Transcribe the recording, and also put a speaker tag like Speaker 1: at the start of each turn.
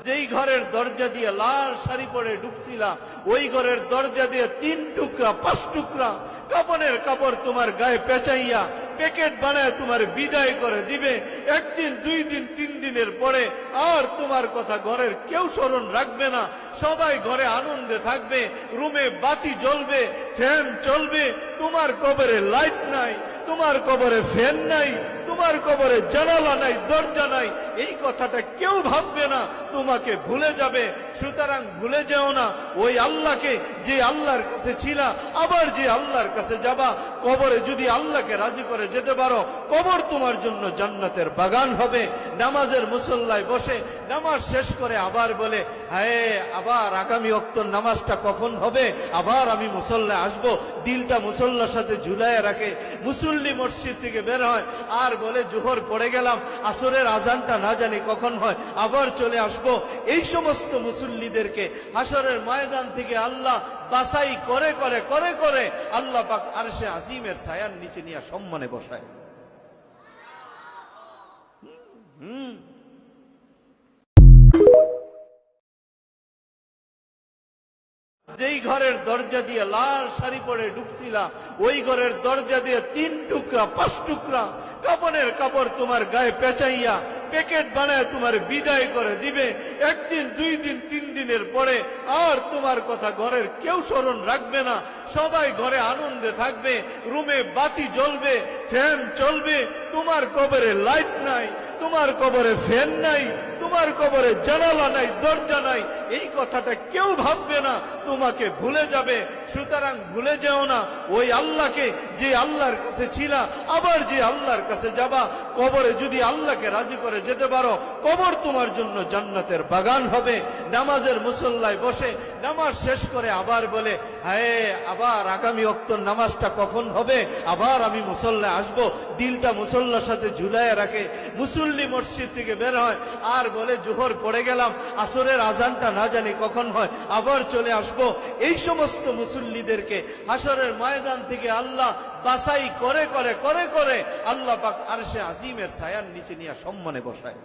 Speaker 1: যেই ঘরের দরজা দিয়ে লাল শাড়ি পরে ঢুকছিলা, ওই ঘরের দরজা দিয়ে 3 টুকরা 5 টুকরা কাপড়ের কাপড় তোমার গায়ে পেঁচাইয়া প্যাকেট বানায় তোমার বিদায় করে দিবে। 1 দিন 2 দিন 3 দিনের পরে আর তোমার কথা ঘরের কেউ স্মরণ রাখবে না। সবাই ঘরে আনন্দে থাকবে, রুমে বাতি জ্বলবে, ফ্যান চলবে। তোমার কবরে লাইট নাই, তোমার কবরে ফ্যান নাই, তোমার কবরে জানালা নাই, দরজা নাই। এই কথাটা কেউ ভাববে না, তোমাকে ভুলে যাবে। সুতরাং ভুলে যেও না ওই আল্লাহকে, যে আল্লাহর কাছে ছিলা, আবার যে আল্লাহর কাছে যাবা। কবরে যদি আল্লাহকে রাজি করে যেতে পারো, কবর তোমার জন্য জান্নাতের বাগান হবে। নামাজের মুসল্লায় বসে নামাজ শেষ করে আবার বলে, হায় আবার আগামী ওয়াক্তের নামাজটা কখন হবে, আবার আমি মুসল্লায় আসবো। দিলটা মুসল্লার সাথে ঝুলায় রাখে। মুসল্লি মসজিদ থেকে বের হয় আর বলে, জোহর পড়ে গেলাম, আসরের আজানটা না জানি কখন হয়, আবার চলে আসবো। এই সমস্ত মুসল্লিদেরকে হাসরের ময়দান থেকে আল্লাহ বাছাই করে করে করে করে আল্লাহ পাক আরশে আজিমের ছায়ার নিচে নিয়ে সম্মানে বসায়। যেই ঘরের দরজা দিয়ে লাল শাড়ি পরে ঢুকছিলা, ওই ঘরের দরজা দিয়ে 3 টুকরা 5 টুকরা কাপড়ের কাপড় তোমার গায়ে পেঁচাইয়া প্যাকেট বানায় তোমার বিদায় করে দিবে। 1 দিন 2 দিন 3 দিনের পরে আর তোমার কথা ঘরের কেউ স্মরণ রাখবে না। সবাই ঘরে আনন্দে থাকবে, রুমে বাতি জ্বলবে, ফ্যান চলবে। তোমার কবরে লাইট নাই, তোমার কবরে ফ্যান নাই, তোমার কবরে জানালা নাই, দরজা নাই। এই কথাটা কেউ ভাববে না, তোমাকে ভুলে যাবে। সুতরাং ভুলে যেও না ওই আল্লাহকে, যে আল্লাহর কাছে ছিলা, আবার যে আল্লাহর কাছে যাবা। কবরে যদি আল্লাহকে রাজি করে যেতে পারো, কবর তোমার জন্য জান্নাতের বাগান হবে। নামাজের মুসল্লায় বসে নামাজ শেষ করে আবার বলে, হায় আবার আগামী ওয়াক্তের নামাজটা কখন হবে, আবার আমি মুসল্লায় আসবো। দিলটা মুসল্লার সাথে ঝুলায় রাখে। মুসল্লি মসজিদ থেকে বের হয় আর বলে, জোহর পড়ে গেলাম, আসরের আজানটা না জানি কখন হয়, আবার চলে আসবো। এই সমস্ত মুসল্লিদেরকে হাসরের ময়দান থেকে আল্লাহ বাছাই করে করে করে করে আল্লাহ পাক আরশে আজিমের ছায়ার নিচে নিয়ে সম্মানে বসায়।